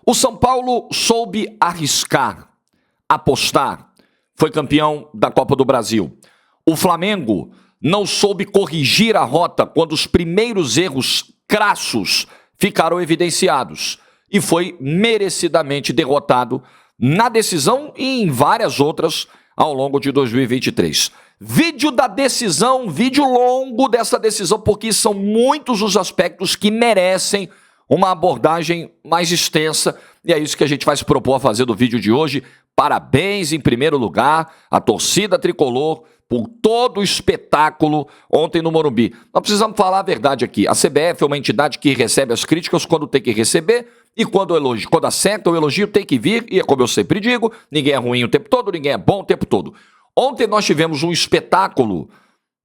O São Paulo soube arriscar, apostar, foi campeão da Copa do Brasil. O Flamengo não soube corrigir a rota quando os primeiros erros crassos ficaram evidenciados e foi merecidamente derrotado na decisão e em várias outras ao longo de 2023. Vídeo da decisão, vídeo longo dessa decisão, porque são muitos os aspectos que merecem uma abordagem mais extensa, e é isso que a gente vai se propor a fazer no vídeo de hoje. Parabéns, em primeiro lugar, à torcida tricolor por todo o espetáculo ontem no Morumbi. Nós precisamos falar a verdade aqui. A CBF é uma entidade que recebe as críticas quando tem que receber, e quando acerta o elogio tem que vir, e é como eu sempre digo, ninguém é ruim o tempo todo, ninguém é bom o tempo todo. Ontem nós tivemos um espetáculo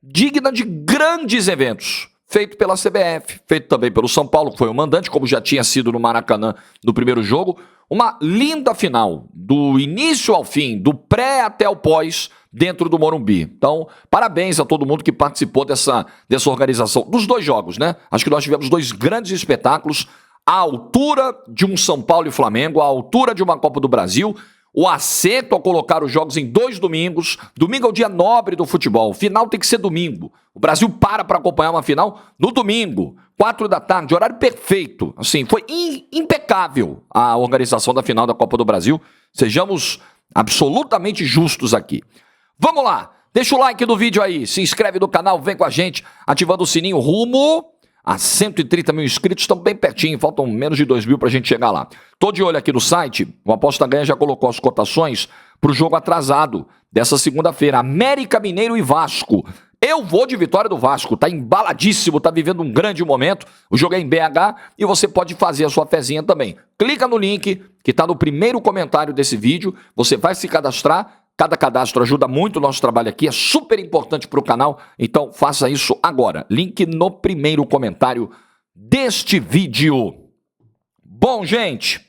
digno de grandes eventos, feito pela CBF, feito também pelo São Paulo, que foi o mandante, como já tinha sido no Maracanã no primeiro jogo. Uma linda final, do início ao fim, do pré até o pós, dentro do Morumbi. Então, parabéns a todo mundo que participou dessa organização, dos dois jogos, né? Acho que nós tivemos dois grandes espetáculos, à altura de um São Paulo e Flamengo, à altura de uma Copa do Brasil, o acerto ao colocar os jogos em 2 domingos. Domingo é o dia nobre do futebol, o final tem que ser domingo. O Brasil para acompanhar uma final no domingo, 4 da tarde, horário perfeito. Assim, foi impecável a organização da final da Copa do Brasil. Sejamos absolutamente justos aqui. Vamos lá, deixa o like do vídeo aí, se inscreve no canal, vem com a gente, ativando o sininho rumo a 130 mil inscritos, estão bem pertinho, faltam menos de 2 mil para a gente chegar lá. Tô de olho aqui no site, o Aposta Ganha já colocou as cotações para o jogo atrasado dessa segunda-feira, América Mineiro e Vasco. Eu vou de vitória do Vasco, tá embaladíssimo, tá vivendo um grande momento, o jogo é em BH e você pode fazer a sua fezinha também. Clica no link que tá no primeiro comentário desse vídeo, você vai se cadastrar. Cada cadastro ajuda muito o nosso trabalho aqui, é super importante para o canal, então faça isso agora. Link no primeiro comentário deste vídeo. Bom, gente,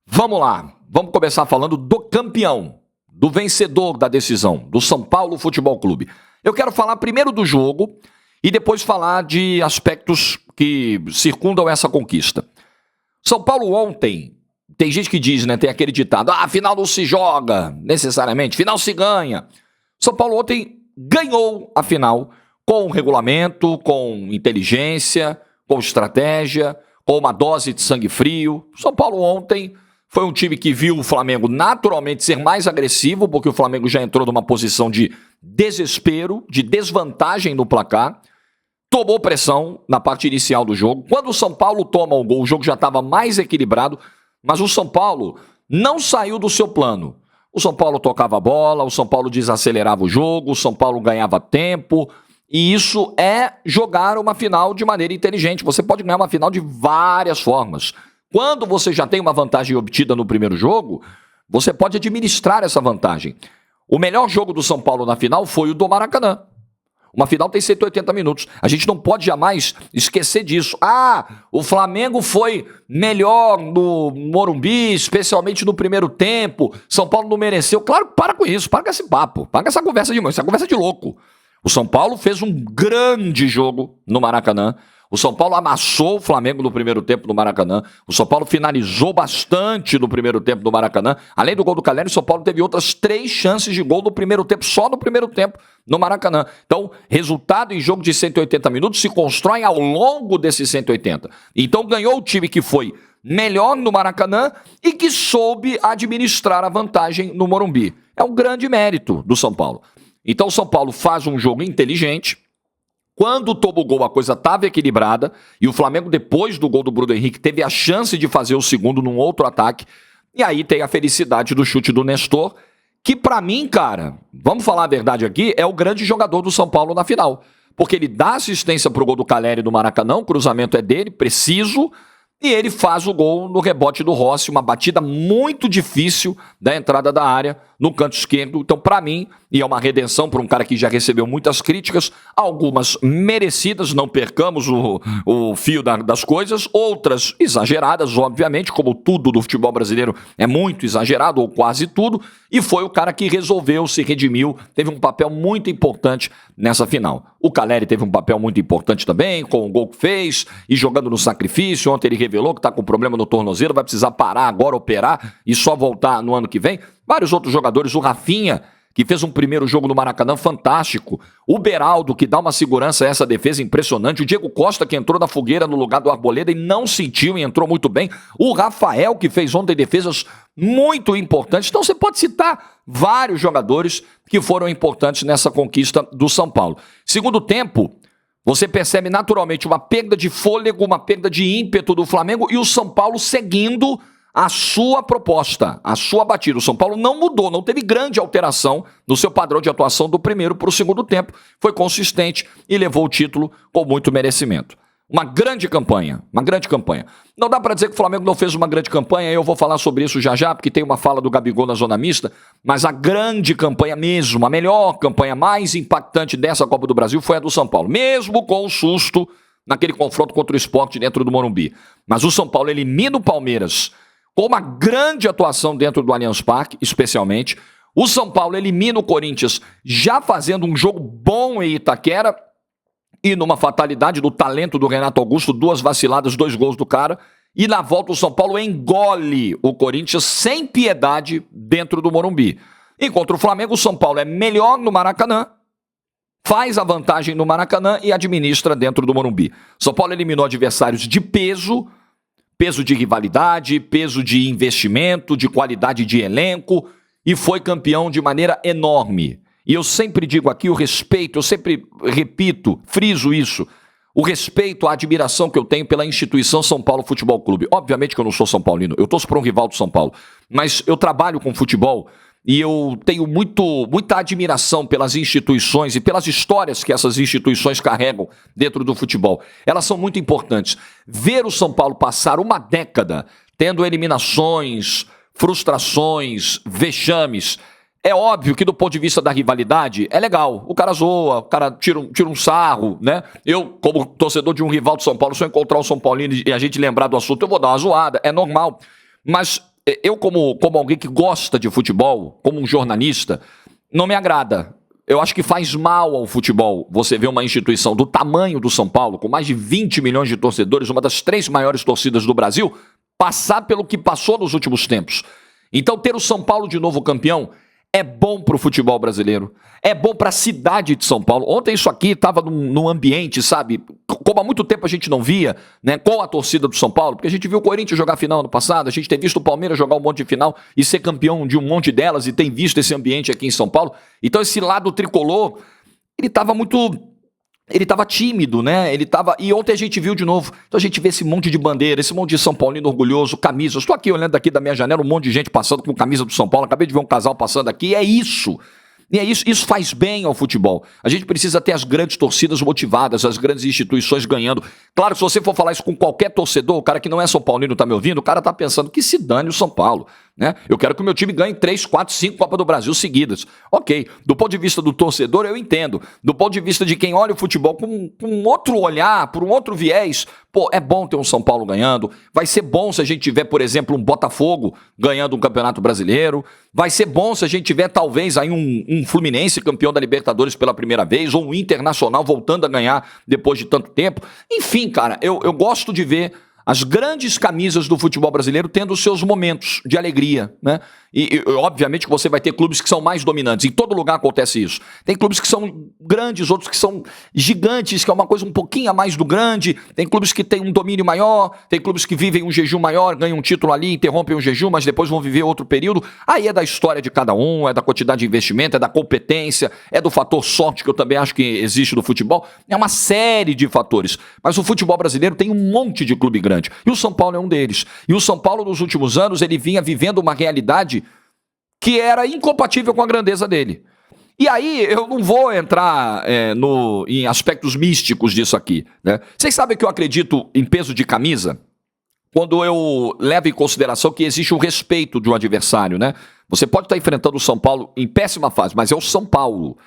vamos lá. Vamos começar falando do campeão, do vencedor da decisão, do São Paulo Futebol Clube. Eu quero falar primeiro do jogo e depois falar de aspectos que circundam essa conquista. São Paulo ontem... Tem gente que diz, né, tem aquele ditado, final não se joga necessariamente, final se ganha. São Paulo ontem ganhou a final com regulamento, com inteligência, com estratégia, com uma dose de sangue frio. São Paulo ontem foi um time que viu o Flamengo naturalmente ser mais agressivo, porque o Flamengo já entrou numa posição de desespero, de desvantagem no placar, tomou pressão na parte inicial do jogo. Quando o São Paulo toma o gol, o jogo já estava mais equilibrado, mas o São Paulo não saiu do seu plano. O São Paulo tocava a bola, o São Paulo desacelerava o jogo, o São Paulo ganhava tempo. E isso é jogar uma final de maneira inteligente. Você pode ganhar uma final de várias formas. Quando você já tem uma vantagem obtida no primeiro jogo, você pode administrar essa vantagem. O melhor jogo do São Paulo na final foi o do Maracanã. Uma final tem 180 minutos. A gente não pode jamais esquecer disso. O Flamengo foi melhor no Morumbi, especialmente no primeiro tempo. São Paulo não mereceu. Claro, para com isso, para com esse papo, para com essa conversa de mãe, essa conversa de louco. O São Paulo fez um grande jogo no Maracanã. O São Paulo amassou o Flamengo no primeiro tempo no Maracanã. O São Paulo finalizou bastante no primeiro tempo no Maracanã. Além do gol do Caleri, o São Paulo teve outras 3 chances de gol no primeiro tempo, só no primeiro tempo no Maracanã. Então, resultado em jogo de 180 minutos se constrói ao longo desses 180. Então, ganhou o time que foi melhor no Maracanã e que soube administrar a vantagem no Morumbi. É um grande mérito do São Paulo. Então, o São Paulo faz um jogo inteligente. Quando toma o gol, a coisa estava equilibrada e o Flamengo, depois do gol do Bruno Henrique, teve a chance de fazer o segundo num outro ataque. E aí tem a felicidade do chute do Nestor, que pra mim, cara, vamos falar a verdade aqui, é o grande jogador do São Paulo na final. Porque ele dá assistência pro gol do Caleri do Maracanã, o cruzamento é dele, preciso, e ele faz o gol no rebote do Rossi, uma batida muito difícil da entrada da área no canto esquerdo. Então, para mim, e é uma redenção para um cara que já recebeu muitas críticas, algumas merecidas, não percamos o fio das coisas, outras exageradas, obviamente, como tudo do futebol brasileiro é muito exagerado, ou quase tudo, e foi o cara que resolveu, se redimiu, teve um papel muito importante nessa final. O Caleri teve um papel muito importante também, com o gol que fez, e jogando no sacrifício. Ontem ele revelou que está com problema no tornozelo, vai precisar parar agora, operar e só voltar no ano que vem. Vários outros jogadores, o Rafinha, que fez um primeiro jogo no Maracanã fantástico. O Beraldo, que dá uma segurança a essa defesa impressionante. O Diego Costa, que entrou na fogueira no lugar do Arboleda e não sentiu e entrou muito bem. O Rafael, que fez ontem defesas muito importantes. Então você pode citar vários jogadores que foram importantes nessa conquista do São Paulo. Segundo tempo, você percebe naturalmente uma perda de fôlego, uma perda de ímpeto do Flamengo e o São Paulo seguindo a sua proposta, a sua batida. O São Paulo não mudou, não teve grande alteração no seu padrão de atuação do primeiro para o segundo tempo. Foi consistente e levou o título com muito merecimento. Uma grande campanha, uma grande campanha. Não dá para dizer que o Flamengo não fez uma grande campanha, eu vou falar sobre isso já já, porque tem uma fala do Gabigol na zona mista, mas a grande campanha mesmo, a melhor campanha mais impactante dessa Copa do Brasil foi a do São Paulo, mesmo com o susto naquele confronto contra o Sport dentro do Morumbi. Mas o São Paulo elimina o Palmeiras com uma grande atuação dentro do Allianz Parque, especialmente. O São Paulo elimina o Corinthians já fazendo um jogo bom em Itaquera e numa fatalidade do talento do Renato Augusto, 2 vaciladas, 2 gols do cara. E na volta o São Paulo engole o Corinthians sem piedade dentro do Morumbi. E contra o Flamengo, o São Paulo é melhor no Maracanã, faz a vantagem no Maracanã e administra dentro do Morumbi. São Paulo eliminou adversários de peso de rivalidade, peso de investimento, de qualidade de elenco e foi campeão de maneira enorme. E eu sempre digo aqui o respeito, eu sempre repito, friso isso, o respeito, a admiração que eu tenho pela instituição São Paulo Futebol Clube. Obviamente que eu não sou São Paulino, eu torço para um rival do São Paulo, mas eu trabalho com futebol e eu tenho muita admiração pelas instituições e pelas histórias que essas instituições carregam dentro do futebol. Elas são muito importantes. Ver o São Paulo passar uma década tendo eliminações, frustrações, vexames, é óbvio que do ponto de vista da rivalidade é legal. O cara zoa, o cara tira um sarro, né? Eu, como torcedor de um rival do São Paulo, se eu encontrar um São Paulino e a gente lembrar do assunto, eu vou dar uma zoada, é normal. Mas eu, como alguém que gosta de futebol, como um jornalista, não me agrada. Eu acho que faz mal ao futebol você ver uma instituição do tamanho do São Paulo, com mais de 20 milhões de torcedores, uma das 3 maiores torcidas do Brasil, passar pelo que passou nos últimos tempos. Então, ter o São Paulo de novo campeão é bom para o futebol brasileiro, é bom para a cidade de São Paulo. Ontem isso aqui estava num ambiente, sabe, como há muito tempo a gente não via, né, com a torcida do São Paulo, porque a gente viu o Corinthians jogar final no passado, a gente tem visto o Palmeiras jogar um monte de final e ser campeão de um monte delas e tem visto esse ambiente aqui em São Paulo. Então esse lado tricolor, ele estava tímido, né? E ontem a gente viu de novo. Então a gente vê esse monte de bandeira, esse monte de São Paulino orgulhoso, camisas. Estou aqui olhando daqui da minha janela, um monte de gente passando com camisa do São Paulo. Acabei de ver um casal passando aqui. E é isso. E é isso. Isso faz bem ao futebol. A gente precisa ter as grandes torcidas motivadas, as grandes instituições ganhando. Claro, se você for falar isso com qualquer torcedor, o cara que não é São Paulino está me ouvindo, o cara está pensando que se dane o São Paulo, né? Eu quero que o meu time ganhe 3, 4, 5 Copa do Brasil seguidas. Ok, do ponto de vista do torcedor eu entendo. Do ponto de vista de quem olha o futebol com um outro olhar, por um outro viés, pô, é bom ter um São Paulo ganhando. Vai ser bom se a gente tiver, por exemplo, um Botafogo ganhando um Campeonato Brasileiro. Vai ser bom se a gente tiver, talvez, aí um Fluminense campeão da Libertadores pela primeira vez, ou um Internacional voltando a ganhar depois de tanto tempo. Enfim, cara, eu gosto de ver as grandes camisas do futebol brasileiro tendo os seus momentos de alegria, né? E obviamente que você vai ter clubes que são mais dominantes. Em todo lugar acontece isso. Tem clubes que são grandes, outros que são gigantes, que é uma coisa um pouquinho a mais do grande. Tem clubes que têm um domínio maior, tem clubes que vivem um jejum maior, ganham um título ali, interrompem um jejum, mas depois vão viver outro período. Aí é da história de cada um, é da quantidade de investimento, é da competência, é do fator sorte, que eu também acho que existe no futebol. É uma série de fatores. Mas o futebol brasileiro tem um monte de clube grande. E o São Paulo é um deles. E o São Paulo, nos últimos anos, ele vinha vivendo uma realidade que era incompatível com a grandeza dele. E aí, eu não vou entrar em aspectos místicos disso aqui, né? Vocês sabem que eu acredito em peso de camisa? Quando eu levo em consideração que existe um respeito de um adversário, né? Você pode estar enfrentando o São Paulo em péssima fase, mas é o São Paulo,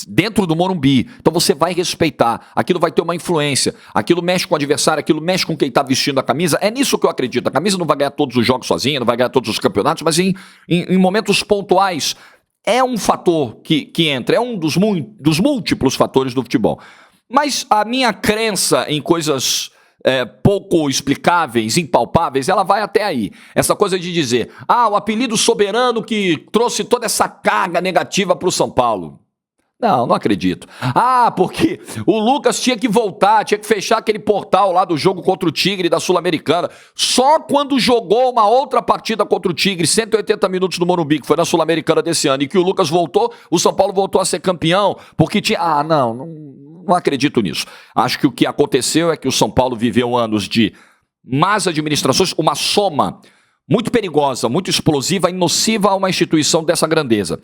dentro do Morumbi. Então você vai respeitar, aquilo vai ter uma influência, aquilo mexe com o adversário, aquilo mexe com quem está vestindo a camisa. É nisso que eu acredito. A camisa não vai ganhar todos os jogos sozinha, não vai ganhar todos os campeonatos, mas em momentos pontuais é um fator que entra, é um dos múltiplos fatores do futebol. Mas a minha crença em coisas pouco explicáveis, impalpáveis, ela vai até aí. Essa coisa de dizer, o apelido soberano que trouxe toda essa carga negativa para o São Paulo. Não acredito. Porque o Lucas tinha que voltar, tinha que fechar aquele portal lá do jogo contra o Tigre da Sul-Americana. Só quando jogou uma outra partida contra o Tigre, 180 minutos no Morumbi, que foi na Sul-Americana desse ano, e que o Lucas voltou, o São Paulo voltou a ser campeão, porque tinha... Não acredito nisso. Acho que o que aconteceu é que o São Paulo viveu anos de más administrações, uma soma muito perigosa, muito explosiva e nociva a uma instituição dessa grandeza.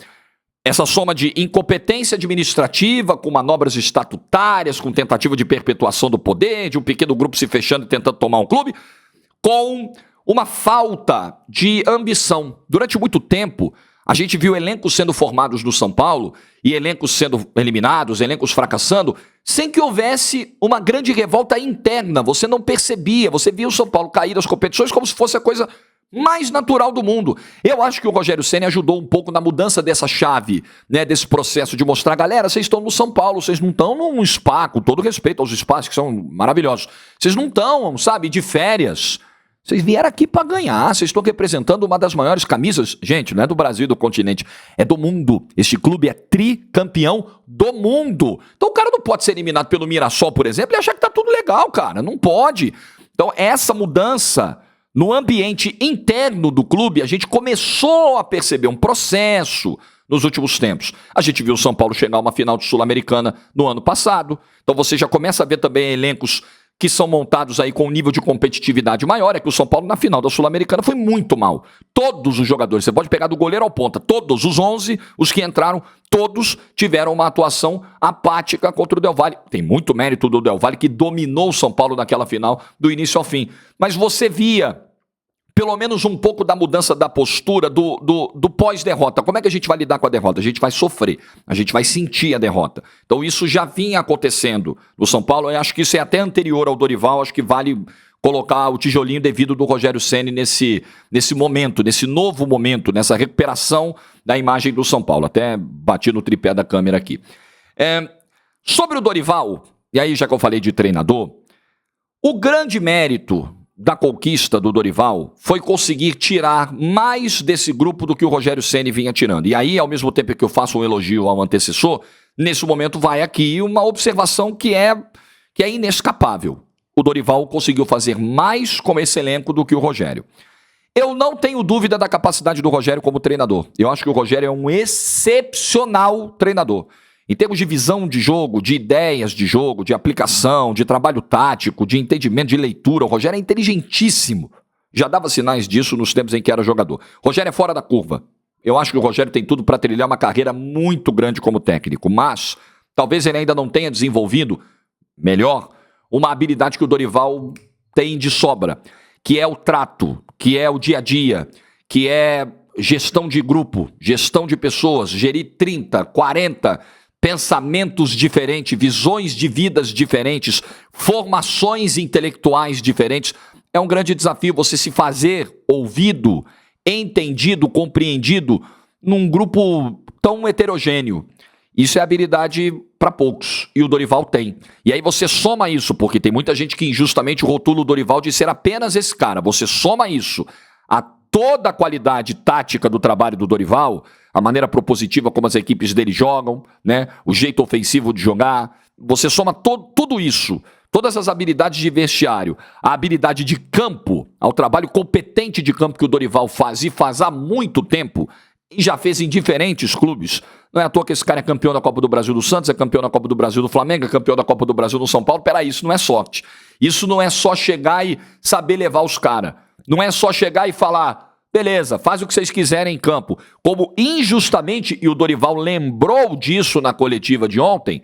Essa soma de incompetência administrativa, com manobras estatutárias, com tentativa de perpetuação do poder, de um pequeno grupo se fechando e tentando tomar um clube, com uma falta de ambição. Durante muito tempo, a gente viu elencos sendo formados no São Paulo e elencos sendo eliminados, elencos fracassando, sem que houvesse uma grande revolta interna. Você não percebia, você via o São Paulo cair das competições como se fosse a coisa mais natural do mundo. Eu acho que o Rogério Ceni ajudou um pouco na mudança dessa chave, né, desse processo de mostrar, galera, vocês estão no São Paulo, vocês não estão num spa, com todo respeito aos spas que são maravilhosos, vocês não estão, sabe, de férias, vocês vieram aqui para ganhar, vocês estão representando uma das maiores camisas, gente, não é do Brasil e do continente, é do mundo. Este clube é tricampeão do mundo. Então o cara não pode ser eliminado pelo Mirassol, por exemplo, e achar que tá tudo legal, cara, não pode. Então essa mudança no ambiente interno do clube, a gente começou a perceber um processo nos últimos tempos. A gente viu o São Paulo chegar a uma final de Sul-Americana no ano passado. Então você já começa a ver também elencos que são montados aí com um nível de competitividade maior. É que o São Paulo na final da Sul-Americana foi muito mal. Todos os jogadores, você pode pegar do goleiro ao ponta, todos os 11, os que entraram, todos tiveram uma atuação apática contra o Del Valle. Tem muito mérito do Del Valle, que dominou o São Paulo naquela final do início ao fim. Mas você via pelo menos um pouco da mudança da postura do pós-derrota. Como é que a gente vai lidar com a derrota? A gente vai sofrer, a gente vai sentir a derrota. Então isso já vinha acontecendo no São Paulo, eu acho que isso é até anterior ao Dorival, acho que vale colocar o tijolinho devido do Rogério Ceni nesse momento, nesse novo momento, nessa recuperação da imagem do São Paulo. Até bati no tripé da câmera aqui. Sobre o Dorival, e aí já que eu falei de treinador, o grande mérito da conquista do Dorival foi conseguir tirar mais desse grupo do que o Rogério Ceni vinha tirando. E aí, ao mesmo tempo que eu faço um elogio ao antecessor, nesse momento vai aqui uma observação que é inescapável. O Dorival conseguiu fazer mais com esse elenco do que o Rogério. Eu não tenho dúvida da capacidade do Rogério como treinador. Eu acho que o Rogério é um excepcional treinador. Em termos de visão de jogo, de ideias de jogo, de aplicação, de trabalho tático, de entendimento, de leitura, o Rogério é inteligentíssimo. Já dava sinais disso nos tempos em que era jogador. O Rogério é fora da curva. Eu acho que o Rogério tem tudo para trilhar uma carreira muito grande como técnico, mas talvez ele ainda não tenha desenvolvido, melhor, uma habilidade que o Dorival tem de sobra, que é o trato, que é o dia a dia, que é gestão de grupo, gestão de pessoas, gerir 30, 40 pensamentos diferentes, visões de vidas diferentes, formações intelectuais diferentes. É um grande desafio você se fazer ouvido, entendido, compreendido num grupo tão heterogêneo. Isso é habilidade para poucos, e o Dorival tem. E aí você soma isso, porque tem muita gente que injustamente rotula o Dorival de ser apenas esse cara. Você soma isso a toda a qualidade tática do trabalho do Dorival, a maneira propositiva como as equipes dele jogam, né? O jeito ofensivo de jogar. Você soma tudo isso, todas as habilidades de vestiário, a habilidade de campo, ao trabalho competente de campo que o Dorival faz e faz há muito tempo, e já fez em diferentes clubes. Não é à toa que esse cara é campeão da Copa do Brasil do Santos, é campeão da Copa do Brasil do Flamengo, é campeão da Copa do Brasil do São Paulo. Peraí, isso não é sorte. Isso não é só chegar e saber levar os caras. Não é só chegar e falar, beleza, faz o que vocês quiserem em campo. Como injustamente, e o Dorival lembrou disso na coletiva de ontem,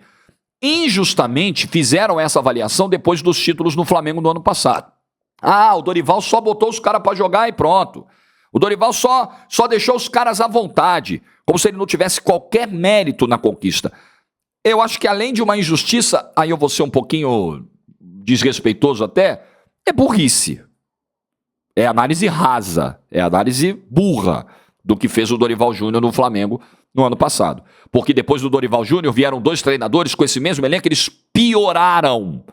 injustamente fizeram essa avaliação depois dos títulos no Flamengo no ano passado. O Dorival só botou os caras para jogar e pronto. O Dorival só deixou os caras à vontade, como se ele não tivesse qualquer mérito na conquista. Eu acho que além de uma injustiça, aí eu vou ser um pouquinho desrespeitoso até, é burrice. É análise rasa, é análise burra do que fez o Dorival Júnior no Flamengo no ano passado. Porque depois do Dorival Júnior vieram 2 treinadores com esse mesmo elenco, eles pioraram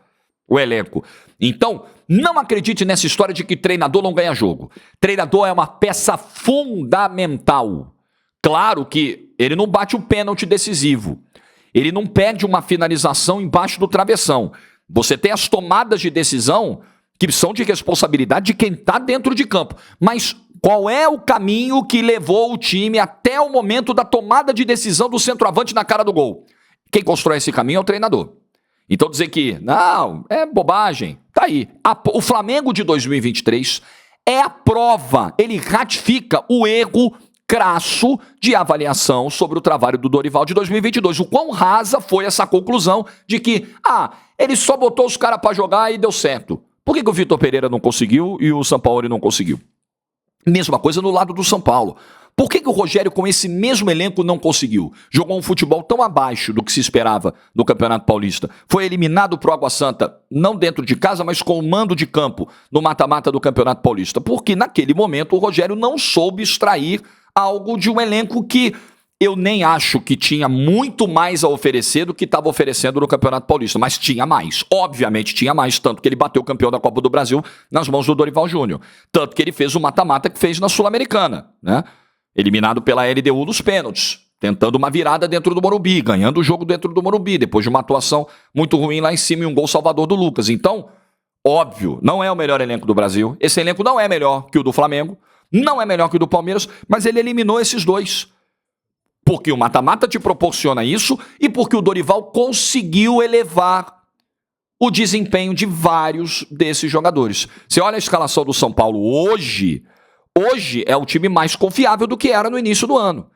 o elenco. Então, não acredite nessa história de que treinador não ganha jogo. Treinador é uma peça fundamental. Claro que ele não bate o pênalti decisivo. Ele não perde uma finalização embaixo do travessão. Você tem as tomadas de decisão que são de responsabilidade de quem está dentro de campo. Mas qual é o caminho que levou o time até o momento da tomada de decisão do centroavante na cara do gol? Quem constrói esse caminho é o treinador. Então dizer que, não, é bobagem, tá aí. O Flamengo de 2023 é a prova, ele ratifica o erro crasso de avaliação sobre o trabalho do Dorival de 2022. O quão rasa foi essa conclusão de que, ele só botou os caras para jogar e deu certo. Por que o Vitor Pereira não conseguiu e o Sampaoli não conseguiu? Mesma coisa no lado do São Paulo. Por que o Rogério, com esse mesmo elenco, não conseguiu? Jogou um futebol tão abaixo do que se esperava no Campeonato Paulista. Foi eliminado pro Água Santa, não dentro de casa, mas com o mando de campo no mata-mata do Campeonato Paulista. Porque naquele momento o Rogério não soube extrair algo de um elenco que eu nem acho que tinha muito mais a oferecer do que estava oferecendo no Campeonato Paulista, mas tinha mais. Obviamente tinha mais, tanto que ele bateu o campeão da Copa do Brasil nas mãos do Dorival Júnior. Tanto que ele fez o mata-mata que fez na Sul-Americana, né? Eliminado pela LDU nos pênaltis, tentando uma virada dentro do Morumbi, ganhando o jogo dentro do Morumbi, depois de uma atuação muito ruim lá em cima e um gol salvador do Lucas. Então, óbvio, não é o melhor elenco do Brasil. Esse elenco não é melhor que o do Flamengo, não é melhor que o do Palmeiras, mas ele eliminou esses dois. Porque o mata-mata te proporciona isso e porque o Dorival conseguiu elevar o desempenho de vários desses jogadores. Você olha a escalação do São Paulo hoje é o time mais confiável do que era no início do ano.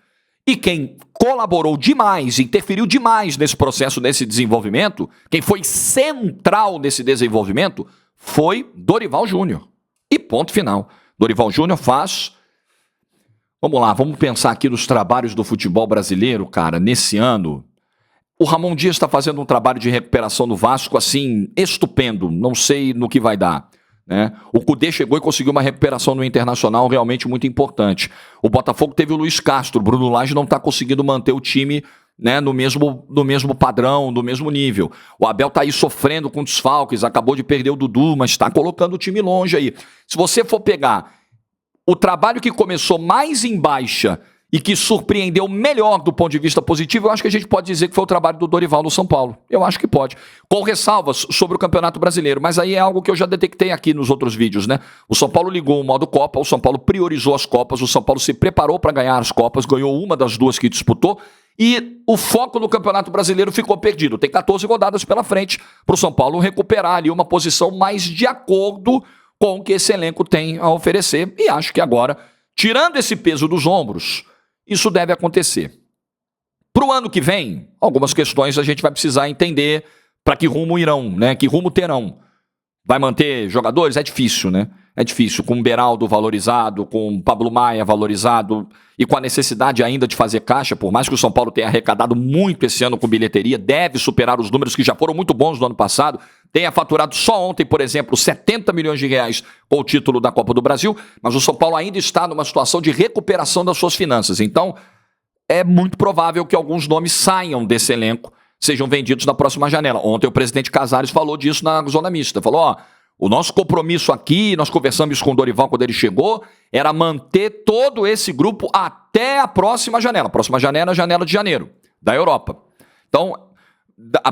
E quem colaborou demais, interferiu demais nesse processo, nesse desenvolvimento, quem foi central nesse desenvolvimento, foi Dorival Júnior. E ponto final. Dorival Júnior faz... Vamos lá, vamos pensar aqui nos trabalhos do futebol brasileiro, cara, nesse ano. O Ramon Dias está fazendo um trabalho de recuperação no Vasco, assim, estupendo, não sei no que vai dar, né? O Cudê chegou e conseguiu uma recuperação no Internacional realmente muito importante. O Botafogo teve o Luiz Castro, o Bruno Lage não está conseguindo manter o time, né, no mesmo padrão, no mesmo nível. O Abel está aí sofrendo com desfalques, acabou de perder o Dudu, mas está colocando o time longe aí. Se você for pegar o trabalho que começou mais em baixa e que surpreendeu melhor do ponto de vista positivo, eu acho que a gente pode dizer que foi o trabalho do Dorival no São Paulo. Eu acho que pode. Com ressalvas sobre o Campeonato Brasileiro, mas aí é algo que eu já detectei aqui nos outros vídeos, né? O São Paulo ligou o modo Copa, o São Paulo priorizou as Copas, o São Paulo se preparou para ganhar as Copas, ganhou uma das duas que disputou e o foco no Campeonato Brasileiro ficou perdido. Tem 14 rodadas pela frente para o São Paulo recuperar ali uma posição mais de acordo com o que esse elenco tem a oferecer. E acho que agora, tirando esse peso dos ombros, isso deve acontecer. Para o ano que vem, algumas questões a gente vai precisar entender para que rumo irão, né? Que rumo terão. Vai manter jogadores? É difícil, né? É difícil, com o Beraldo valorizado, com o Pablo Maia valorizado e com a necessidade ainda de fazer caixa, por mais que o São Paulo tenha arrecadado muito esse ano com bilheteria, deve superar os números que já foram muito bons no ano passado, tenha faturado só ontem, por exemplo, 70 milhões de reais com o título da Copa do Brasil, mas o São Paulo ainda está numa situação de recuperação das suas finanças. Então, é muito provável que alguns nomes saiam desse elenco, sejam vendidos na próxima janela. Ontem o presidente Casares falou disso na Zona Mista, falou, o nosso compromisso aqui, nós conversamos com o Dorival quando ele chegou, era manter todo esse grupo até a próxima janela. A próxima janela é a janela de janeiro, da Europa. Então,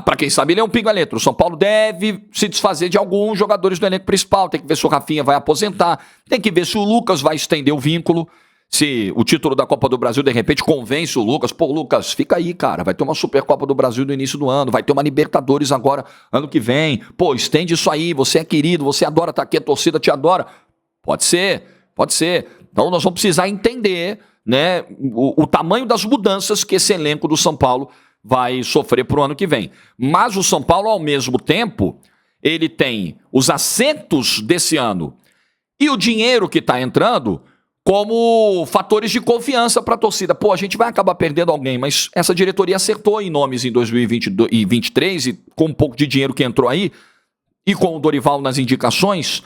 para quem sabe, ele é um pinga-letra. O São Paulo deve se desfazer de alguns jogadores do elenco principal. Tem que ver se o Rafinha vai aposentar, tem que ver se o Lucas vai estender o vínculo, se o título da Copa do Brasil, de repente, convence o Lucas. Pô, Lucas, fica aí, cara. Vai ter uma Supercopa do Brasil no início do ano. Vai ter uma Libertadores agora, ano que vem. Pô, estende isso aí. Você é querido, você adora estar aqui, a torcida te adora. Pode ser, pode ser. Então, nós vamos precisar entender, né, o tamanho das mudanças que esse elenco do São Paulo vai sofrer para o ano que vem. Mas o São Paulo, ao mesmo tempo, ele tem os assentos desse ano e o dinheiro que está entrando como fatores de confiança para a torcida. Pô, a gente vai acabar perdendo alguém, mas essa diretoria acertou em nomes em 2023 e com um pouco de dinheiro que entrou aí, e com o Dorival nas indicações,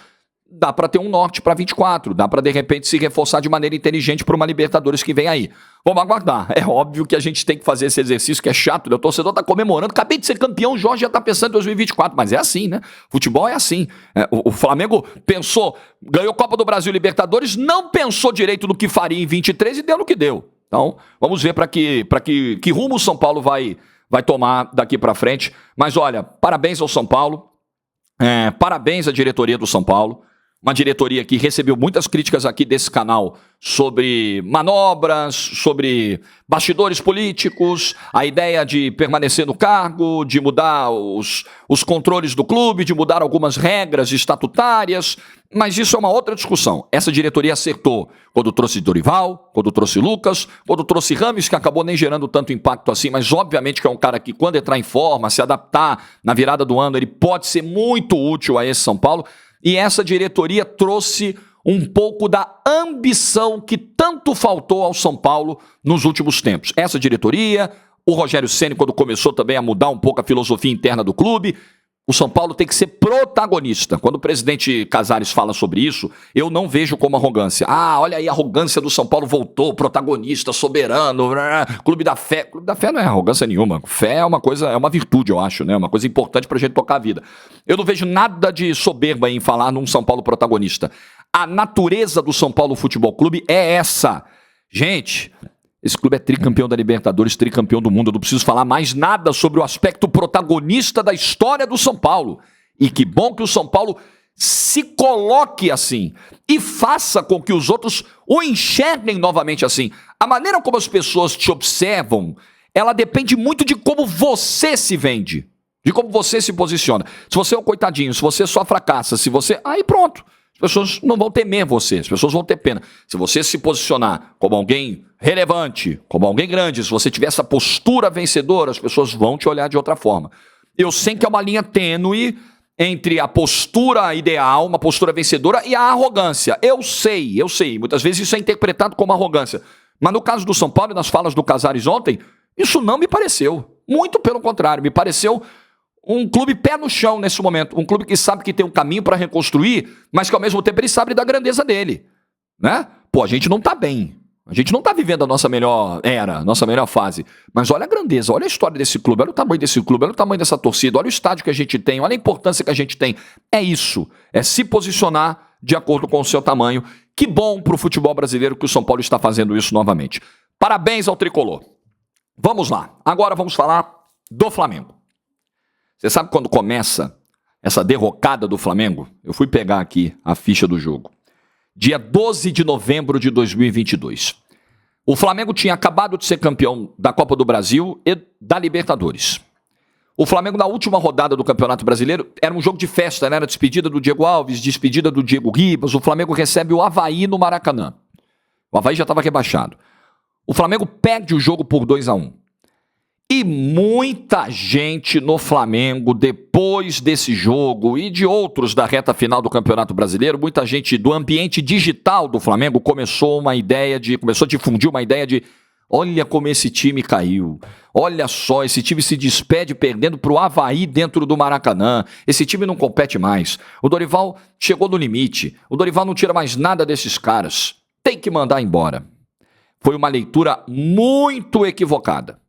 dá para ter um norte para 24, dá para de repente se reforçar de maneira inteligente para uma Libertadores que vem aí. Vamos aguardar. É óbvio que a gente tem que fazer esse exercício que é chato, né? O torcedor tá comemorando, acabei de ser campeão, o Jorge já tá pensando em 2024, mas é assim, né? Futebol é assim. O Flamengo pensou, ganhou Copa do Brasil e Libertadores, não pensou direito no que faria em 23 e deu no que deu. Então, vamos ver para que rumo o São Paulo vai tomar daqui para frente. Mas olha, parabéns ao São Paulo, parabéns à diretoria do São Paulo. Uma diretoria que recebeu muitas críticas aqui desse canal sobre manobras, sobre bastidores políticos, a ideia de permanecer no cargo, de mudar os controles do clube, de mudar algumas regras estatutárias, mas isso é uma outra discussão. Essa diretoria acertou quando trouxe Dorival, quando trouxe Lucas, quando trouxe Rames, que acabou nem gerando tanto impacto assim, mas obviamente que é um cara que quando entrar em forma, se adaptar na virada do ano, ele pode ser muito útil a esse São Paulo. E essa diretoria trouxe um pouco da ambição que tanto faltou ao São Paulo nos últimos tempos. Essa diretoria, o Rogério Ceni, quando começou também a mudar um pouco a filosofia interna do clube, o São Paulo tem que ser protagonista. Quando o presidente Casares fala sobre isso, eu não vejo como arrogância. Olha aí, a arrogância do São Paulo voltou, protagonista, soberano, clube da fé. Clube da fé não é arrogância nenhuma. Fé é uma coisa, é uma virtude, eu acho, né? Uma coisa importante pra gente tocar a vida. Eu não vejo nada de soberba em falar num São Paulo protagonista. A natureza do São Paulo Futebol Clube é essa. Gente, esse clube é tricampeão da Libertadores, tricampeão do mundo. Eu não preciso falar mais nada sobre o aspecto protagonista da história do São Paulo. E que bom que o São Paulo se coloque assim e faça com que os outros o enxerguem novamente assim. A maneira como as pessoas te observam, ela depende muito de como você se vende, de como você se posiciona. Se você é um coitadinho, se você só fracassa, se você... Aí pronto. As pessoas não vão temer você, as pessoas vão ter pena. Se você se posicionar como alguém relevante, como alguém grande, se você tiver essa postura vencedora, as pessoas vão te olhar de outra forma. Eu sei que é uma linha tênue entre a postura ideal, uma postura vencedora, e a arrogância. Eu sei. Muitas vezes isso é interpretado como arrogância. Mas no caso do São Paulo e nas falas do Casares ontem, isso não me pareceu. Muito pelo contrário, me pareceu um clube pé no chão nesse momento, um clube que sabe que tem um caminho para reconstruir, mas que ao mesmo tempo ele sabe da grandeza dele, né? Pô, a gente não tá bem, a gente não tá vivendo a nossa melhor era, a nossa melhor fase, mas olha a grandeza, olha a história desse clube, olha o tamanho desse clube, olha o tamanho dessa torcida, olha o estádio que a gente tem, olha a importância que a gente tem. É isso, é se posicionar de acordo com o seu tamanho. Que bom pro futebol brasileiro que o São Paulo está fazendo isso novamente. Parabéns ao Tricolor. Vamos lá, agora vamos falar do Flamengo. Você sabe quando começa essa derrocada do Flamengo? Eu fui pegar aqui a ficha do jogo. Dia 12 de novembro de 2022. O Flamengo tinha acabado de ser campeão da Copa do Brasil e da Libertadores. O Flamengo, na última rodada do Campeonato Brasileiro, era um jogo de festa, né? Era despedida do Diego Alves, despedida do Diego Ribas. O Flamengo recebe o Avaí no Maracanã. O Avaí já estava rebaixado. O Flamengo perde o jogo por 2-1. E muita gente no Flamengo, depois desse jogo e de outros da reta final do Campeonato Brasileiro, muita gente do ambiente digital do Flamengo começou a difundir uma ideia de: olha como esse time caiu, olha só, esse time se despede perdendo para o Avaí dentro do Maracanã, esse time não compete mais, o Dorival chegou no limite, o Dorival não tira mais nada desses caras, tem que mandar embora. Foi uma leitura muito equivocada.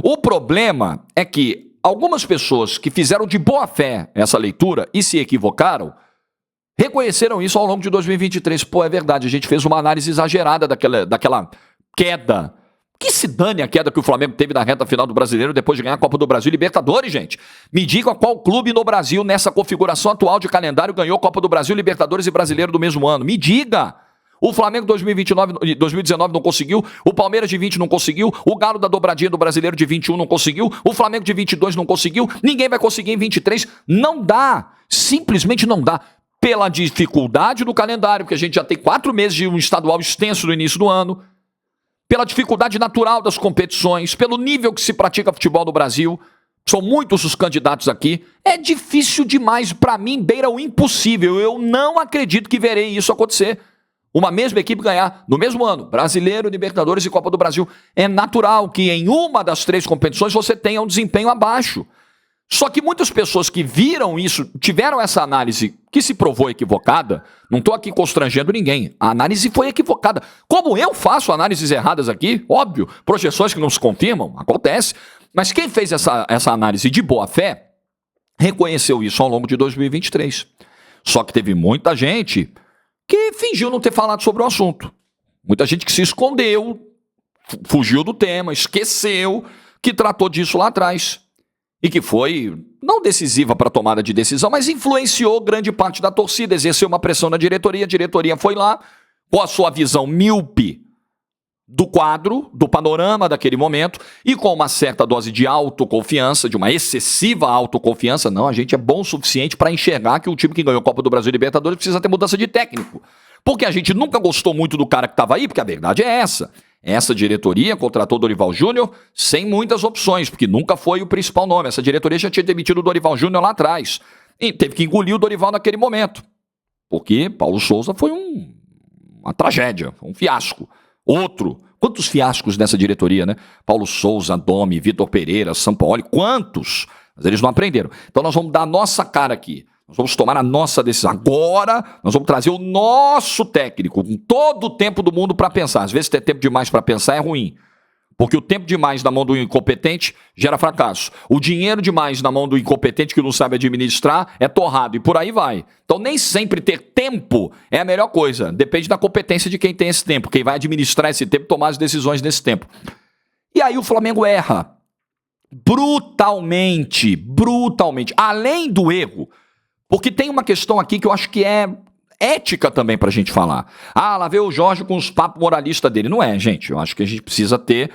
O problema é que algumas pessoas que fizeram de boa fé essa leitura e se equivocaram, reconheceram isso ao longo de 2023. Pô, é verdade, a gente fez uma análise exagerada daquela queda. Que se dane a queda que o Flamengo teve na reta final do Brasileiro depois de ganhar a Copa do Brasil e Libertadores, gente. Me digam qual clube no Brasil, nessa configuração atual de calendário, ganhou Copa do Brasil, Libertadores e Brasileiro do mesmo ano. Me diga! O Flamengo 2019 não conseguiu, o Palmeiras de 20 não conseguiu, o Galo da dobradinha do Brasileiro de 21 não conseguiu, o Flamengo de 22 não conseguiu, ninguém vai conseguir em 23. Não dá, simplesmente não dá. Pela dificuldade do calendário, porque a gente já tem 4 meses de um estadual extenso no início do ano, pela dificuldade natural das competições, pelo nível que se pratica futebol no Brasil, são muitos os candidatos aqui, é difícil demais, para mim beira o impossível, eu não acredito que verei isso acontecer. Uma mesma equipe ganhar no mesmo ano, Brasileiro, Libertadores e Copa do Brasil. É natural que em uma das 3 competições você tenha um desempenho abaixo. Só que muitas pessoas que viram isso, tiveram essa análise que se provou equivocada, não estou aqui constrangendo ninguém, a análise foi equivocada. Como eu faço análises erradas aqui, óbvio, projeções que não se confirmam, acontece, mas quem fez essa análise de boa fé, reconheceu isso ao longo de 2023. Só que teve muita gente que fingiu não ter falado sobre o assunto. Muita gente que se escondeu, fugiu do tema, esqueceu que tratou disso lá atrás. E que foi, não decisiva para a tomada de decisão, mas influenciou grande parte da torcida, exerceu uma pressão na diretoria, a diretoria foi lá, com a sua visão míope do quadro, do panorama daquele momento, e com uma certa dose de autoconfiança, de uma excessiva autoconfiança. Não, a gente é bom o suficiente para enxergar que o time que ganhou a Copa do Brasil e Libertadores precisa ter mudança de técnico. Porque a gente nunca gostou muito do cara que estava aí, porque a verdade é essa. Essa diretoria contratou o Dorival Júnior sem muitas opções, porque nunca foi o principal nome. Essa diretoria já tinha demitido o Dorival Júnior lá atrás. E teve que engolir o Dorival naquele momento. Porque Paulo Souza foi uma tragédia, um fiasco. Outro. Quantos fiascos nessa diretoria, né? Paulo Souza, Domi, Vitor Pereira, Sampaoli, quantos? Mas eles não aprenderam. Então nós vamos dar a nossa cara aqui. Nós vamos tomar a nossa decisão. Agora, nós vamos trazer o nosso técnico, com todo o tempo do mundo para pensar. Às vezes ter tempo demais para pensar é ruim. Porque o tempo demais na mão do incompetente gera fracasso. O dinheiro demais na mão do incompetente que não sabe administrar é torrado. E por aí vai. Então nem sempre ter tempo é a melhor coisa. Depende da competência de quem tem esse tempo. Quem vai administrar esse tempo, tomar as decisões nesse tempo. E aí o Flamengo erra. Brutalmente. Além do erro. Porque tem uma questão aqui que eu acho que é ética também pra gente falar. Ah, lá veio o Jorge com os papos moralistas dele. Não é, gente. Eu acho que a gente precisa ter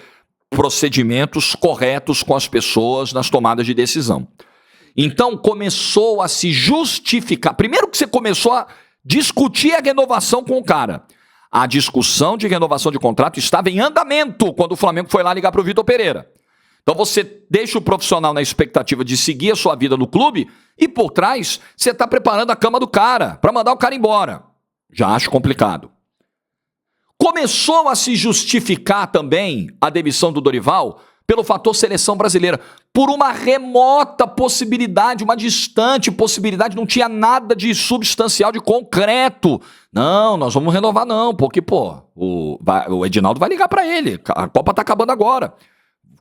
procedimentos corretos com as pessoas nas tomadas de decisão. Então começou a se justificar. Primeiro que você começou a discutir a renovação com o cara. A discussão de renovação de contrato estava em andamento quando o Flamengo foi lá ligar pro Vitor Pereira. Então você deixa o profissional na expectativa de seguir a sua vida no clube e por trás você está preparando a cama do cara para mandar o cara embora. Já acho complicado. Começou a se justificar também a demissão do Dorival pelo fator seleção brasileira, por uma remota possibilidade, uma distante possibilidade, não tinha nada de substancial, de concreto. Não, nós vamos renovar não, porque o Edinaldo vai ligar para ele, a Copa tá acabando agora.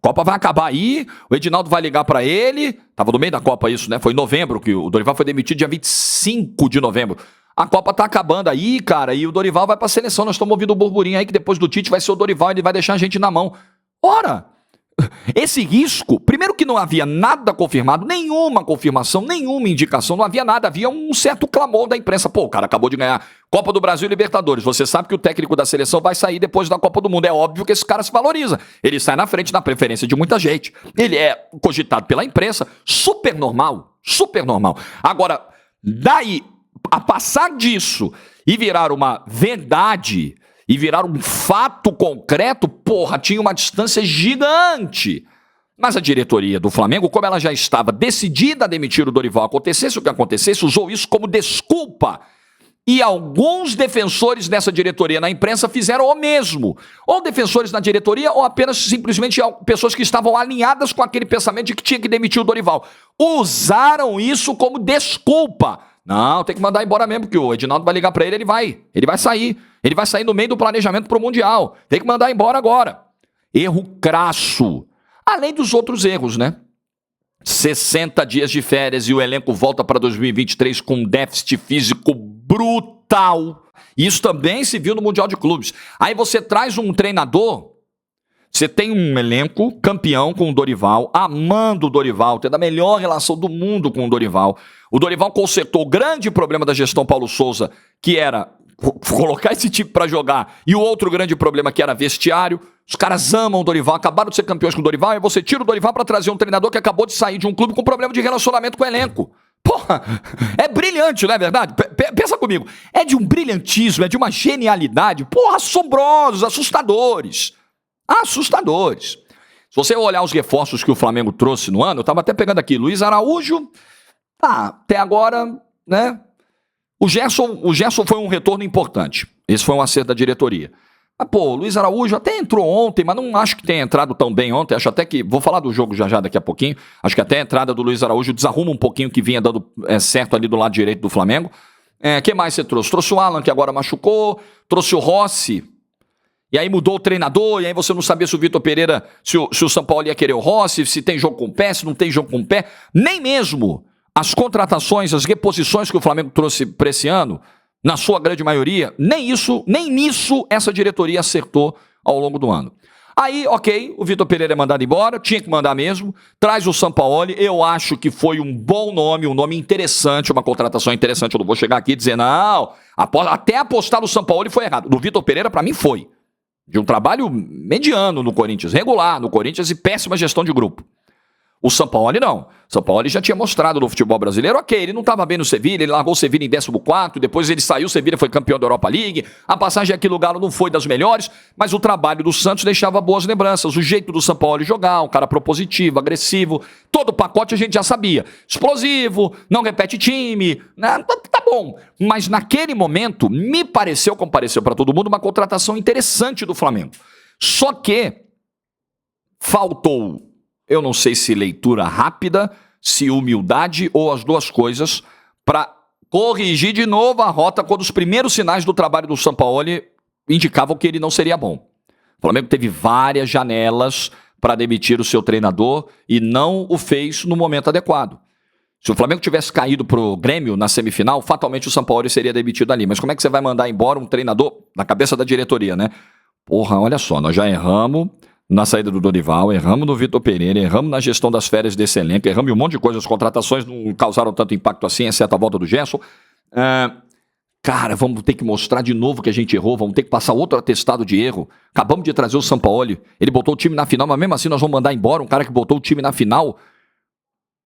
Copa vai acabar aí, o Edinaldo vai ligar pra ele, tava no meio da Copa isso, né? Foi em novembro que o Dorival foi demitido, dia 25 de novembro. A Copa tá acabando aí, cara, e o Dorival vai pra seleção, nós estamos ouvindo o burburinho aí que depois do Tite vai ser o Dorival, ele vai deixar a gente na mão. Ora, esse risco, primeiro que não havia nada confirmado, nenhuma confirmação, nenhuma indicação, não havia nada, havia um certo clamor da imprensa. Pô, o cara acabou de ganhar Copa do Brasil e Libertadores, você sabe que o técnico da seleção vai sair depois da Copa do Mundo, é óbvio que esse cara se valoriza, ele sai na frente na preferência de muita gente, ele é cogitado pela imprensa, super normal. Agora, daí, a passar disso e virar uma verdade, e virar um fato concreto, tinha uma distância gigante. Mas a diretoria do Flamengo, como ela já estava decidida a demitir o Dorival, acontecesse o que acontecesse, usou isso como desculpa. E alguns defensores dessa diretoria na imprensa fizeram o mesmo. Ou defensores na diretoria, ou apenas simplesmente pessoas que estavam alinhadas com aquele pensamento de que tinha que demitir o Dorival. Usaram isso como desculpa. Não, tem que mandar embora mesmo, porque o Edinaldo vai ligar pra ele, ele vai sair. Ele vai sair no meio do planejamento pro Mundial. Tem que mandar embora agora. Erro crasso. Além dos outros erros, né? 60 dias de férias e o elenco volta para 2023 com um déficit físico brutal. Isso também se viu no Mundial de Clubes. Aí você traz um treinador, você tem um elenco campeão com o Dorival, amando o Dorival, tendo a melhor relação do mundo com o Dorival. O Dorival consertou o grande problema da gestão Paulo Souza, que era colocar esse time para jogar, e o outro grande problema que era vestiário. Os caras amam o Dorival, acabaram de ser campeões com o Dorival, e você tira o Dorival para trazer um treinador que acabou de sair de um clube com problema de relacionamento com o elenco. Porra, é brilhante, não é verdade? Pensa comigo, é de um brilhantismo, é de uma genialidade, assombrosos, assustadores. Se você olhar os reforços que o Flamengo trouxe no ano, eu tava até pegando aqui, Luiz Araújo, até agora, né? O Gerson foi um retorno importante. Esse foi um acerto da diretoria. Pô, o Luiz Araújo até entrou ontem, mas não acho que tenha entrado tão bem ontem. Acho até que, vou falar do jogo já daqui a pouquinho, acho que até a entrada do Luiz Araújo desarruma um pouquinho que vinha dando certo ali do lado direito do Flamengo. Quem mais você trouxe? Trouxe o Alan, que agora machucou, trouxe o Rossi, e aí mudou o treinador, e aí você não sabia se o Vitor Pereira, se o São Paulo ia querer o Rossi, se tem jogo com o pé, se não tem jogo com o pé. Nem mesmo as contratações, as reposições que o Flamengo trouxe para esse ano, na sua grande maioria, nem nisso essa diretoria acertou ao longo do ano. Aí, ok, o Vitor Pereira é mandado embora, tinha que mandar mesmo, traz o Sampaoli, eu acho que foi um bom nome, um nome interessante, uma contratação interessante, eu não vou chegar aqui e dizer, não, até apostar no Sampaoli foi errado. Do Vitor Pereira, para mim, foi. De um trabalho mediano no Corinthians, regular no Corinthians e péssima gestão de grupo. O Sampaoli não. O Sampaoli já tinha mostrado no futebol brasileiro, ok, ele não estava bem no Sevilha, ele largou o Sevilha em 14º, depois ele saiu, o Sevilha foi campeão da Europa League, a passagem aqui no Galo não foi das melhores, mas o trabalho do Santos deixava boas lembranças, o jeito do Sampaoli jogar, um cara propositivo, agressivo, todo o pacote a gente já sabia. Explosivo, não repete time, né? Tá bom. Mas naquele momento, me pareceu, como pareceu para todo mundo, uma contratação interessante do Flamengo. Só que faltou, eu não sei se leitura rápida, se humildade ou as duas coisas, para corrigir de novo a rota quando os primeiros sinais do trabalho do Sampaoli indicavam que ele não seria bom. O Flamengo teve várias janelas para demitir o seu treinador e não o fez no momento adequado. Se o Flamengo tivesse caído para o Grêmio na semifinal, fatalmente o Sampaoli seria demitido ali. Mas como é que você vai mandar embora um treinador na cabeça da diretoria, né? Porra, olha só, nós já erramos na saída do Dorival, erramos no Vitor Pereira, erramos na gestão das férias desse elenco, erramos em um monte de coisas, as contratações não causaram tanto impacto assim, exceto a volta do Gerson. Cara, vamos ter que mostrar de novo que a gente errou, vamos ter que passar outro atestado de erro. Acabamos de trazer o Sampaoli, ele botou o time na final, mas mesmo assim nós vamos mandar embora um cara que botou o time na final.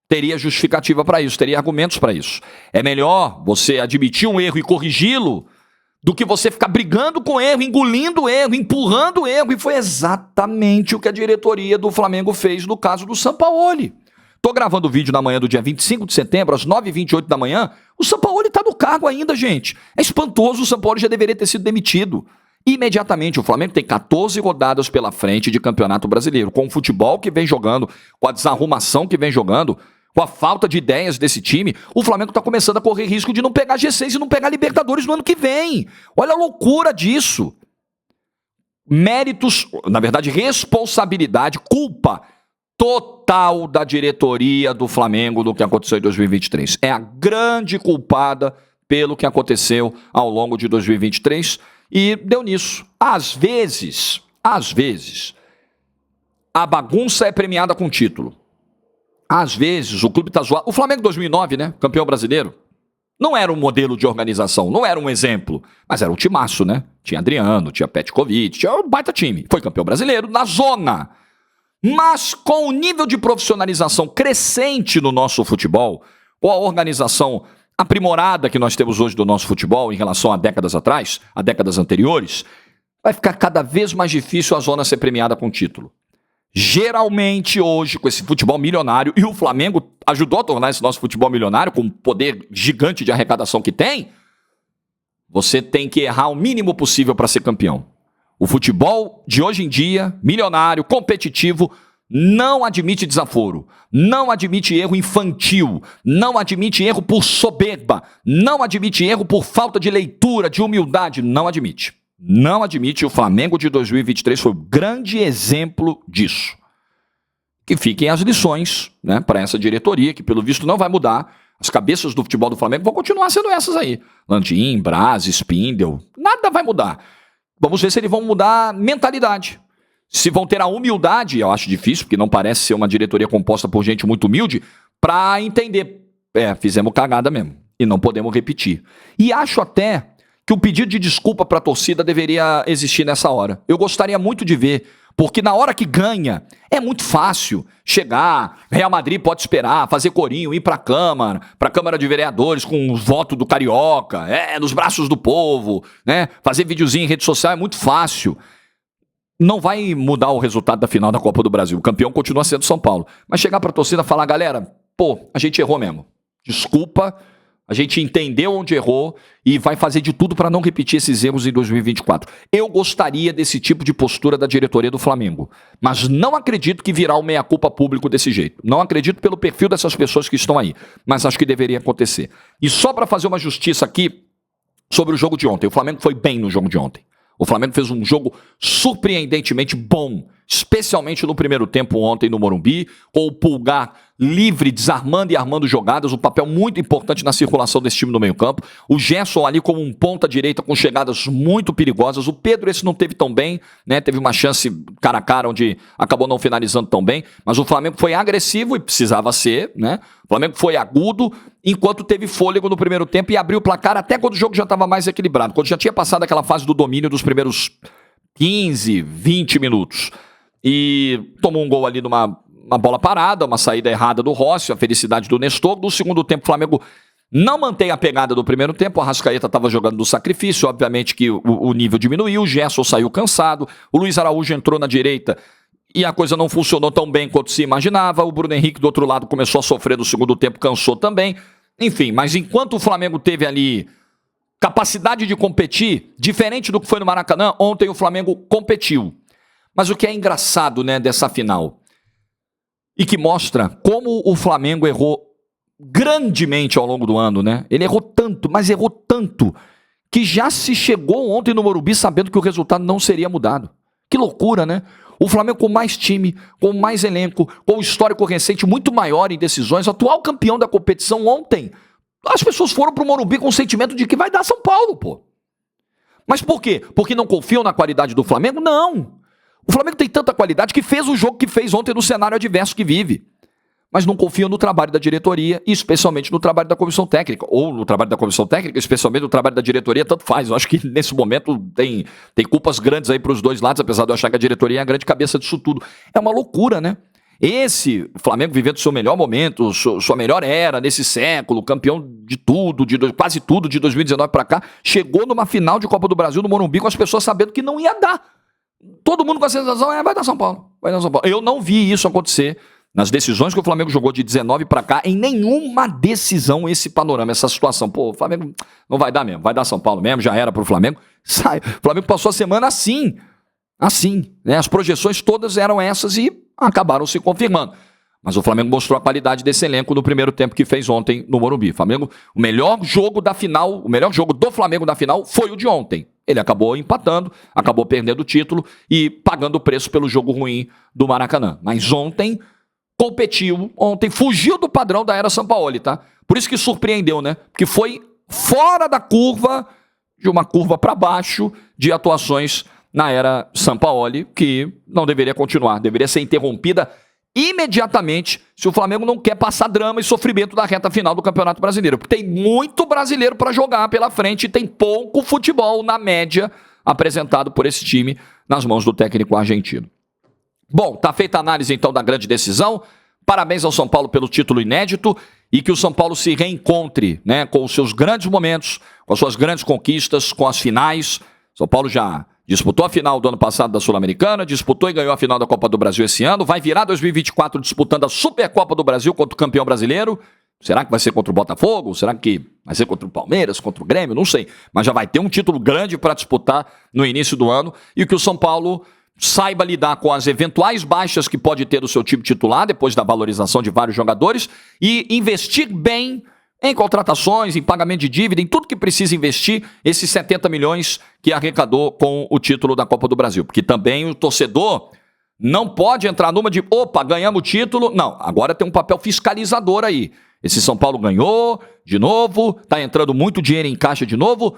Teria justificativa para isso, teria argumentos para isso. É melhor você admitir um erro e corrigi-lo do que você ficar brigando com o erro, engolindo o erro, empurrando o erro. E foi exatamente o que a diretoria do Flamengo fez no caso do Sampaoli. Tô gravando o vídeo na manhã do dia 25 de setembro, às 9h28 da manhã. O Sampaoli tá no cargo ainda, gente. É espantoso, o Sampaoli já deveria ter sido demitido. Imediatamente, o Flamengo tem 14 rodadas pela frente de Campeonato Brasileiro. Com o futebol que vem jogando, com a desarrumação que vem jogando, com a falta de ideias desse time, o Flamengo está começando a correr risco de não pegar G6 e não pegar Libertadores no ano que vem. Olha a loucura disso. Méritos, na verdade, responsabilidade, culpa total da diretoria do Flamengo do que aconteceu em 2023. É a grande culpada pelo que aconteceu ao longo de 2023 e deu nisso. Às vezes, a bagunça é premiada com título. Às vezes, o clube está zoado. O Flamengo 2009, né? Campeão brasileiro. Não era um modelo de organização, não era um exemplo. Mas era um timaço, né? Tinha Adriano, tinha Petkovic, tinha um baita time. Foi campeão brasileiro na zona. Mas com o nível de profissionalização crescente no nosso futebol, ou a organização aprimorada que nós temos hoje do nosso futebol em relação a décadas atrás, a décadas anteriores, vai ficar cada vez mais difícil a zona ser premiada com título. Geralmente hoje, com esse futebol milionário, e o Flamengo ajudou a tornar esse nosso futebol milionário, com o poder gigante de arrecadação que tem, você tem que errar o mínimo possível para ser campeão. O futebol de hoje em dia, milionário, competitivo, não admite desaforo, não admite erro infantil, não admite erro por soberba, não admite erro por falta de leitura, de humildade, não admite. Não admite, o Flamengo de 2023 foi um grande exemplo disso. Que fiquem as lições, né, para essa diretoria, que pelo visto não vai mudar. As cabeças do futebol do Flamengo vão continuar sendo essas aí. Landim, Braz, Spindel, nada vai mudar. Vamos ver se eles vão mudar a mentalidade. Se vão ter a humildade, eu acho difícil, porque não parece ser uma diretoria composta por gente muito humilde, para entender. Fizemos cagada mesmo, e não podemos repetir. E acho até que o pedido de desculpa para a torcida deveria existir nessa hora. Eu gostaria muito de ver, porque na hora que ganha, é muito fácil chegar, Real Madrid pode esperar, fazer corinho, ir para a Câmara de Vereadores com o voto do Carioca, nos braços do povo, né? Fazer videozinho em rede social é muito fácil. Não vai mudar o resultado da final da Copa do Brasil. O campeão continua sendo São Paulo. Mas chegar para a torcida e falar, galera, a gente errou mesmo. Desculpa, A gente entendeu onde errou e vai fazer de tudo para não repetir esses erros em 2024. Eu gostaria desse tipo de postura da diretoria do Flamengo, mas não acredito que virá o meia-culpa público desse jeito. Não acredito pelo perfil dessas pessoas que estão aí, mas acho que deveria acontecer. E só para fazer uma justiça aqui sobre o jogo de ontem. O Flamengo foi bem no jogo de ontem. O Flamengo fez um jogo surpreendentemente bom, especialmente no primeiro tempo ontem no Morumbi, com o Pulgar livre, desarmando e armando jogadas, um papel muito importante na circulação desse time no meio-campo. O Gerson ali como um ponta-direita com chegadas muito perigosas. O Pedro esse não teve tão bem, né? Teve uma chance cara a cara onde acabou não finalizando tão bem, mas o Flamengo foi agressivo e precisava ser, né? O Flamengo foi agudo, enquanto teve fôlego no primeiro tempo e abriu o placar até quando o jogo já estava mais equilibrado, quando já tinha passado aquela fase do domínio dos primeiros 15, 20 minutos. E tomou um gol ali numa bola parada, uma saída errada do Rossi, a felicidade do Nestor. No segundo tempo, o Flamengo não mantém a pegada do primeiro tempo. O Arrascaeta estava jogando do sacrifício, obviamente que o nível diminuiu, o Gerson saiu cansado, o Luiz Araújo entrou na direita e a coisa não funcionou tão bem quanto se imaginava. O Bruno Henrique do outro lado começou a sofrer no segundo tempo, cansou também. Enfim, mas enquanto o Flamengo teve ali capacidade de competir, diferente do que foi no Maracanã, ontem o Flamengo competiu. Mas o que é engraçado, né, dessa final, e que mostra como o Flamengo errou grandemente ao longo do ano, né? Ele errou tanto, mas errou tanto, que já se chegou ontem no Morumbi sabendo que o resultado não seria mudado. Que loucura, né? O Flamengo com mais time, com mais elenco, com um histórico recente muito maior em decisões, atual campeão da competição ontem. As pessoas foram pro Morumbi com o sentimento de que vai dar São Paulo, pô. Mas por quê? Porque não confiam na qualidade do Flamengo? Não. O Flamengo tem tanta qualidade que fez o jogo que fez ontem no cenário adverso que vive. Mas não confiam no trabalho da diretoria, e especialmente no trabalho da comissão técnica. Ou no trabalho da comissão técnica, especialmente no trabalho da diretoria, tanto faz. Eu acho que nesse momento tem culpas grandes aí para os dois lados, apesar de eu achar que a diretoria é a grande cabeça disso tudo. É uma loucura, né? Esse Flamengo vivendo seu melhor momento, sua melhor era nesse século, campeão de tudo, quase tudo de 2019 para cá, chegou numa final de Copa do Brasil no Morumbi com as pessoas sabendo que não ia dar. Todo mundo com a sensação, vai dar São Paulo, vai dar São Paulo. Eu não vi isso acontecer nas decisões que o Flamengo jogou de 19 para cá, em nenhuma decisão esse panorama, essa situação. Pô, o Flamengo não vai dar mesmo, vai dar São Paulo mesmo, já era pro Flamengo. Sai. O Flamengo passou a semana assim, né? As projeções todas eram essas e acabaram se confirmando. Mas o Flamengo mostrou a qualidade desse elenco no primeiro tempo que fez ontem no Morumbi. Flamengo, o melhor jogo da final, o melhor jogo do Flamengo da final foi o de ontem. Ele acabou empatando, acabou perdendo o título e pagando o preço pelo jogo ruim do Maracanã. Mas ontem competiu, ontem fugiu do padrão da era Sampaoli, tá? Por isso que surpreendeu, né? Porque foi fora da curva, de uma curva para baixo, de atuações na era Sampaoli, que não deveria continuar, deveria ser interrompida imediatamente se o Flamengo não quer passar drama e sofrimento da reta final do Campeonato Brasileiro, porque tem muito brasileiro para jogar pela frente e tem pouco futebol na média apresentado por esse time nas mãos do técnico argentino. Bom, tá feita a análise então da grande decisão. Parabéns ao São Paulo pelo título inédito e que o São Paulo se reencontre, né, com os seus grandes momentos, com as suas grandes conquistas, com as finais. São Paulo já disputou a final do ano passado da Sul-Americana, disputou e ganhou a final da Copa do Brasil esse ano, vai virar 2024 disputando a Supercopa do Brasil contra o campeão brasileiro. Será que vai ser contra o Botafogo? Será que vai ser contra o Palmeiras, contra o Grêmio? Não sei, mas já vai ter um título grande para disputar no início do ano e que o São Paulo saiba lidar com as eventuais baixas que pode ter do seu time titular depois da valorização de vários jogadores e investir bem em contratações, em pagamento de dívida, em tudo que precisa investir, esses 70 milhões que arrecadou com o título da Copa do Brasil. Porque também o torcedor não pode entrar numa de, opa, ganhamos o título. Não, agora tem um papel fiscalizador aí. Esse São Paulo ganhou de novo, está entrando muito dinheiro em caixa de novo.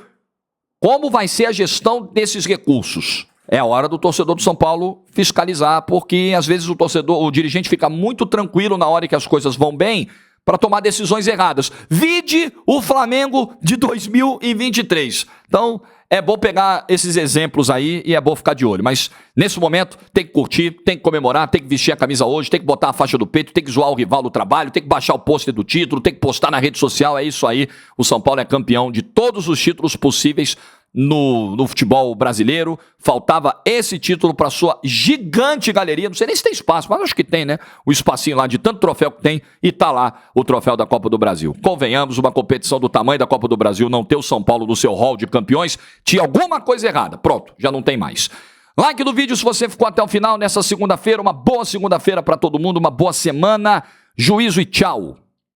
Como vai ser a gestão desses recursos? É a hora do torcedor do São Paulo fiscalizar, porque às vezes o dirigente fica muito tranquilo na hora que as coisas vão bem, para tomar decisões erradas. Vide o Flamengo de 2023. Então, é bom pegar esses exemplos aí e é bom ficar de olho. Mas, nesse momento, tem que curtir, tem que comemorar, tem que vestir a camisa hoje, tem que botar a faixa do peito, tem que zoar o rival do trabalho, tem que baixar o pôster do título, tem que postar na rede social, é isso aí. O São Paulo é campeão de todos os títulos possíveis no futebol brasileiro. Faltava esse título para sua gigante galeria. Não sei nem se tem espaço, mas acho que tem, né? O espacinho lá de tanto troféu que tem e tá lá o troféu da Copa do Brasil. Convenhamos, uma competição do tamanho da Copa do Brasil não ter o São Paulo no seu hall de campeões, tinha alguma coisa errada. Pronto, já não tem mais. Like do vídeo se você ficou até o final nessa segunda-feira. Uma boa segunda-feira para todo mundo, uma boa semana. Juízo e tchau.